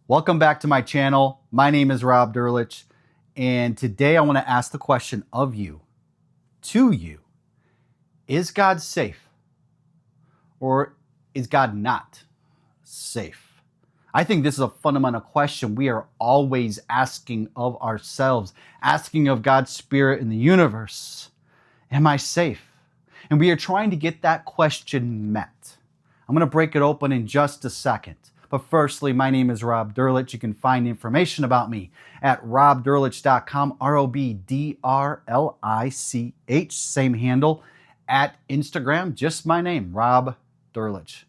Welcome back to my channel. My name is Rob Durlich, and today I want to ask the question of you, to you, is God safe or is God not safe? I think this is a fundamental question we are always asking of ourselves, asking of God's Spirit in the universe. Am I safe? And we are trying to get that question met. I'm going to break it open in just a second. But firstly, my name is Rob Durlich. You can find information about me at robdurlich.com, ROBDRLICH, same handle, at Instagram, just my name, Rob Durlich.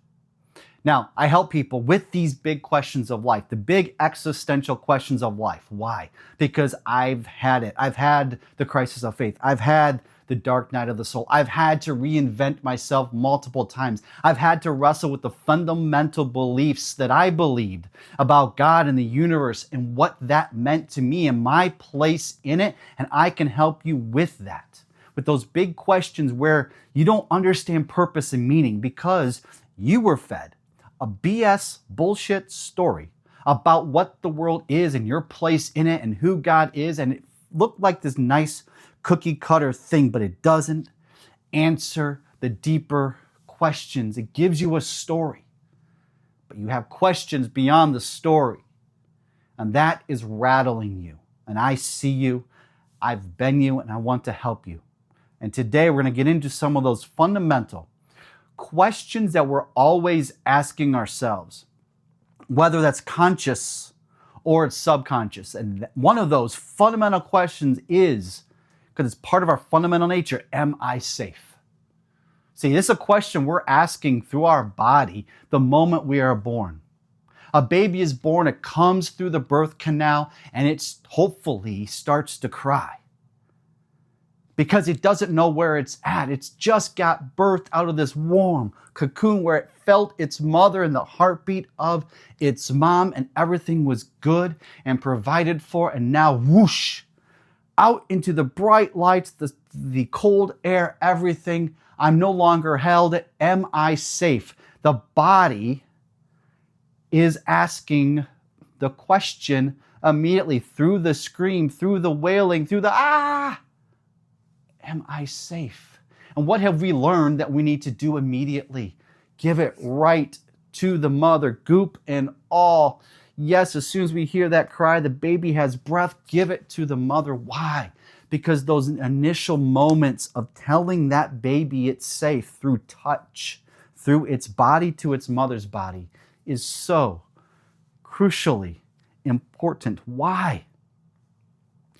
Now, I help people with these big questions of life, the big existential questions of life. Why? Because I've had it. I've had the crisis of faith. I've had the dark night of the soul. I've had to reinvent myself multiple times. I've had to wrestle with the fundamental beliefs that I believed about God and the universe and what that meant to me and my place in it. And I can help you with that, with those big questions where you don't understand purpose and meaning because you were fed a BS bullshit story about what the world is and your place in it and who God is. And it looked like this nice cookie cutter thing, but it doesn't answer the deeper questions. It gives you a story, but you have questions beyond the story. And that is rattling you. And I see you, I've been you, and I want to help you. And today we're going to get into some of those fundamental questions that we're always asking ourselves, whether that's conscious or it's subconscious. And one of those fundamental questions is, because it's part of our fundamental nature, am I safe? See, this is a question we're asking through our body the moment we are born. A baby is born, it comes through the birth canal, and it hopefully starts to cry because it doesn't know where it's at. It's just got birthed out of this warm cocoon where it felt its mother and the heartbeat of its mom, and everything was good and provided for, and now whoosh, out into the bright lights, the cold air, everything. I'm no longer held. Am I safe? The body is asking the question immediately through the scream, through the wailing, through the am I safe? And what have we learned that we need to do immediately? Give it right to the mother, goop and all. Yes, as soon as we hear that cry, the baby has breath, give it to the mother. Why? Because those initial moments of telling that baby it's safe through touch, through its body to its mother's body, is so crucially important. Why?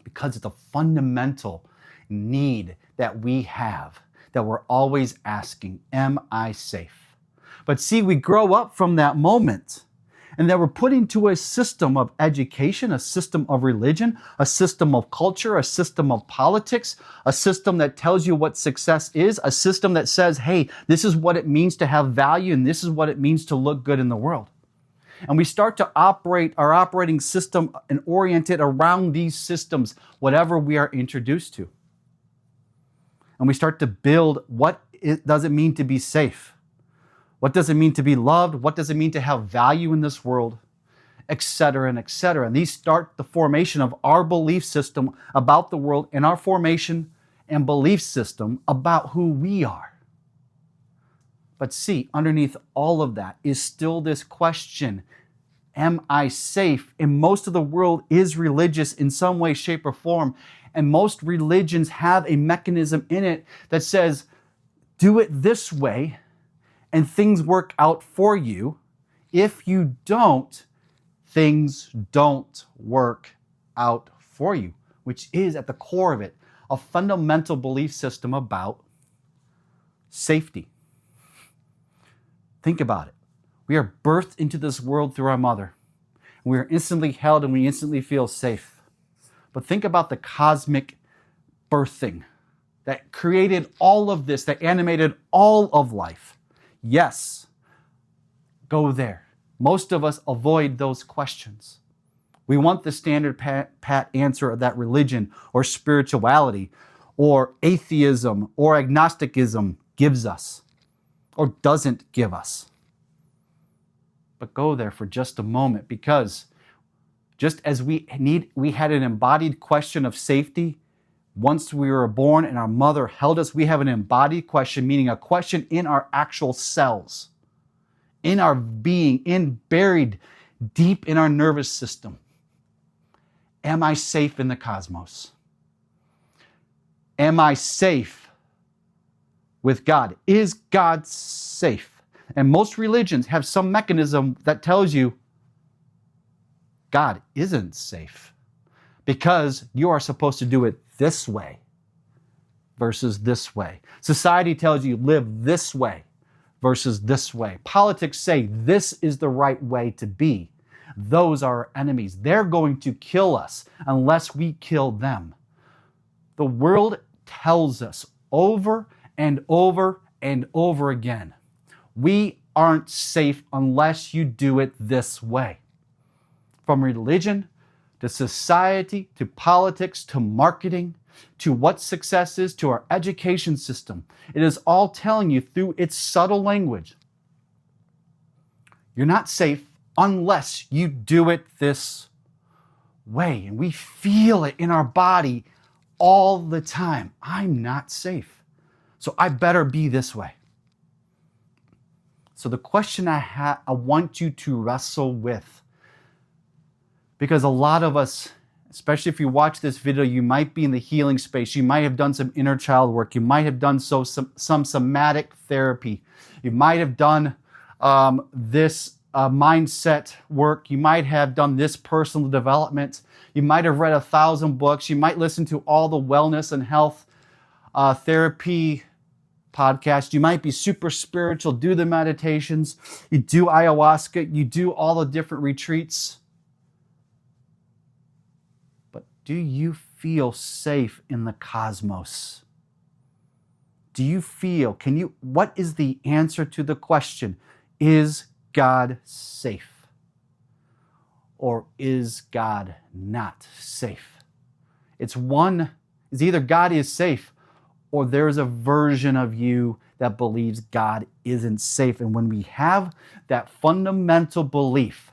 Because it's a fundamental need that we have, that we're always asking, am I safe? But see, we grow up from that moment, and that we're put into a system of education, a system of religion, a system of culture, a system of politics, a system that tells you what success is, a system that says, hey, this is what it means to have value, and this is what it means to look good in the world. And we start to operate our operating system and orient it around these systems, whatever we are introduced to. And we start to build what does it mean to be safe? What does it mean to be loved? What does it mean to have value in this world? Etc. and etc. And these start the formation of our belief system about the world and our formation and belief system about who we are. But see, underneath all of that is still this question, am I safe? And most of the world is religious in some way, shape, or form. And most religions have a mechanism in it that says, do it this way, and things work out for you. If you don't, things don't work out for you, which is at the core of it, a fundamental belief system about safety. Think about it. We are birthed into this world through our mother. We are instantly held and we instantly feel safe. But think about the cosmic birthing that created all of this, that animated all of life. Yes, go there. Most of us avoid those questions. We want the standard pat answer of that religion or spirituality or atheism or agnosticism gives us or doesn't give us. But go there for just a moment, because Just as we had an embodied question of safety once we were born and our mother held us, we have an embodied question, meaning a question in our actual cells, in our being, buried deep in our nervous system. Am I safe in the cosmos? Am I safe with God? Is God safe? And most religions have some mechanism that tells you God isn't safe because you are supposed to do it this way versus this way. Society tells you live this way versus this way. Politics say this is the right way to be. Those are our enemies. They're going to kill us unless we kill them. The world tells us over and over and over again, we aren't safe unless you do it this way. From religion to society to politics to marketing to what success is to our education system, it is all telling you through its subtle language, you're not safe unless you do it this way. And we feel it in our body all the time. I'm not safe, so I better be this way. So the question I want you to wrestle with, because a lot of us, especially if you watch this video, you might be in the healing space. You might have done some inner child work. You might have done some somatic therapy. You might have done this mindset work. You might have done this personal development. You might have read 1,000 books. You might listen to all the wellness and health therapy podcasts. You might be super spiritual, do the meditations. You do ayahuasca. You do all the different retreats. Do you feel safe in the cosmos? Do you feel, what is the answer to the question, is God safe? Or is God not safe? It's either God is safe or there's a version of you that believes God isn't safe. And when we have that fundamental belief,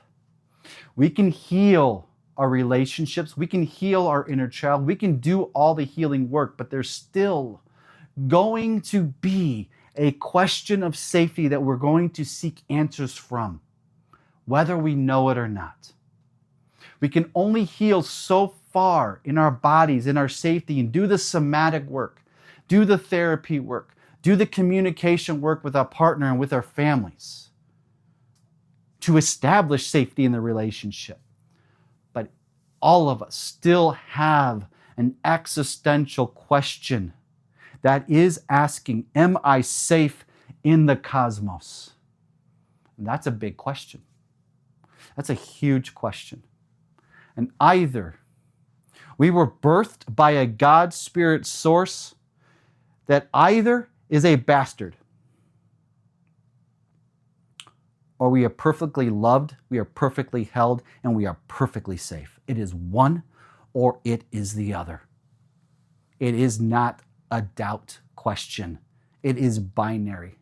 we can heal our relationships, we can heal our inner child, we can do all the healing work, but there's still going to be a question of safety that we're going to seek answers from, whether we know it or not. We can only heal so far in our bodies, in our safety, and do the somatic work, do the therapy work, do the communication work with our partner and with our families to establish safety in the relationship. All of us still have an existential question that is asking, am I safe in the cosmos? And that's a big question. That's a huge question. And either we were birthed by a God spirit source that either is a bastard, or we are perfectly loved, we are perfectly held, and we are perfectly safe. It is one or it is the other. It is not a doubt question. It is binary.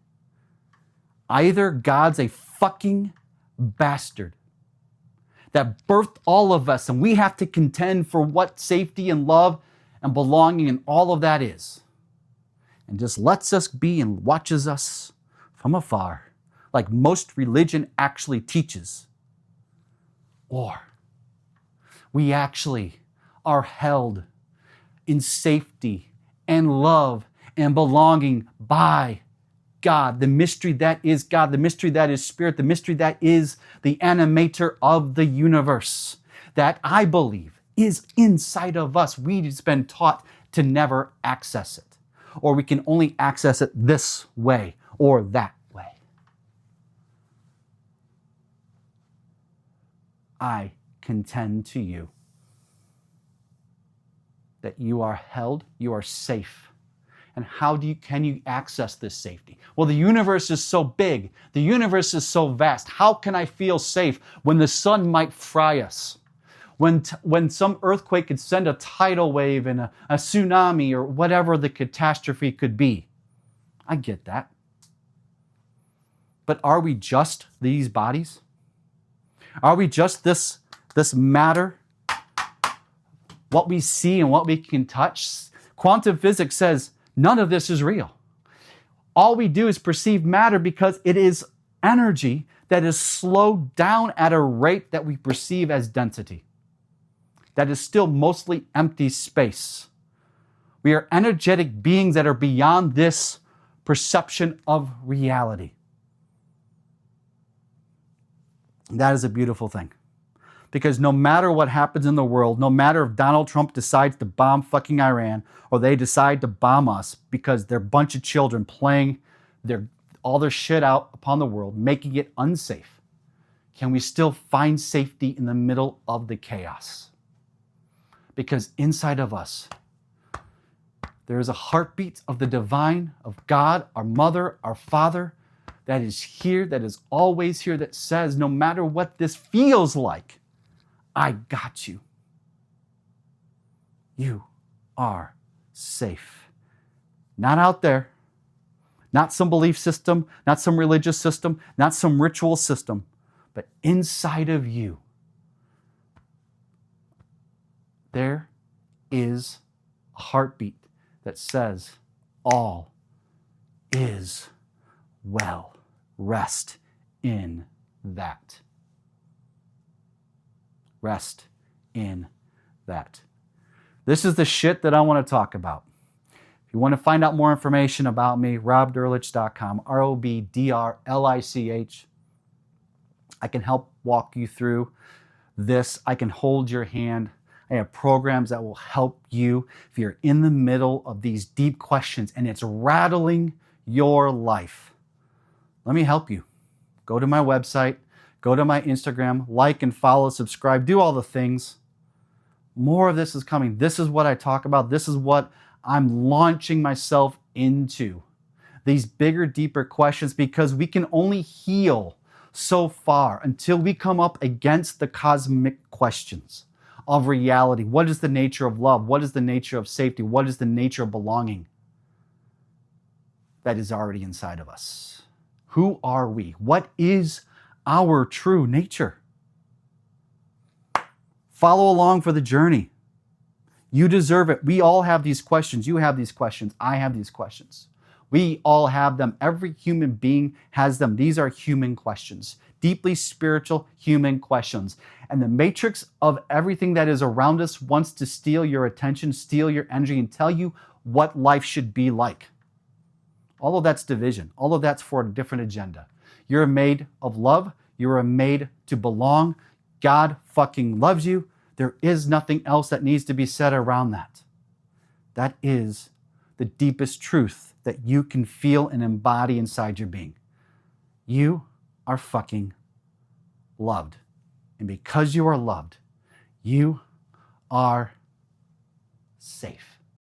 Either God's a fucking bastard that birthed all of us and we have to contend for what safety and love and belonging and all of that is, and just lets us be and watches us from afar, like most religion actually teaches. Or we actually are held in safety and love and belonging by God, the mystery that is God, the mystery that is Spirit, the mystery that is the animator of the universe, that I believe is inside of us. We've just been taught to never access it, or we can only access it this way or that way. I contend to you that you are held, you are safe. And how can you access this safety? Well, the universe is so big, the universe is so vast. How can I feel safe when the sun might fry us? When some earthquake could send a tidal wave and a tsunami or whatever the catastrophe could be? I get that. But are we just these bodies? Are we just this this matter, what we see and what we can touch, quantum physics says none of this is real. All we do is perceive matter because it is energy that is slowed down at a rate that we perceive as density. That is still mostly empty space. We are energetic beings that are beyond this perception of reality. That is a beautiful thing. Because no matter what happens in the world, no matter if Donald Trump decides to bomb fucking Iran or they decide to bomb us because they're a bunch of children playing all their shit out upon the world, making it unsafe, can we still find safety in the middle of the chaos? Because inside of us, there is a heartbeat of the divine, of God, our mother, our father, that is here, that is always here, that says, no matter what this feels like, I got you. You are safe. Not out there, not some belief system, not some religious system, not some ritual system, but inside of you. There is a heartbeat that says, all is well. Rest in that. Rest in that. This is the shit that I want to talk about. If you want to find out more information about me, robdurlich.com, ROBDRLICH. I can help walk you through this. I can hold your hand. I have programs that will help you if you're in the middle of these deep questions and it's rattling your life. Let me help you. Go to my website, go to my Instagram, like and follow, subscribe, do all the things. More of this is coming. This is what I talk about. This is what I'm launching myself into. These bigger, deeper questions, because we can only heal so far until we come up against the cosmic questions of reality. What is the nature of love? What is the nature of safety? What is the nature of belonging? That is already inside of us. Who are we? What is our true nature? Follow along for the journey. You deserve it. We all have these questions. You have these questions. I have these questions. We all have them. Every human being has them. These are human questions. Deeply spiritual human questions. And the matrix of everything that is around us wants to steal your attention, steal your energy, and tell you what life should be like. All of that's division. All of that's for a different agenda. You're made of love. You are made to belong. God fucking loves you. There is nothing else that needs to be said around that. That is the deepest truth that you can feel and embody inside your being. You are fucking loved. And because you are loved, you are safe.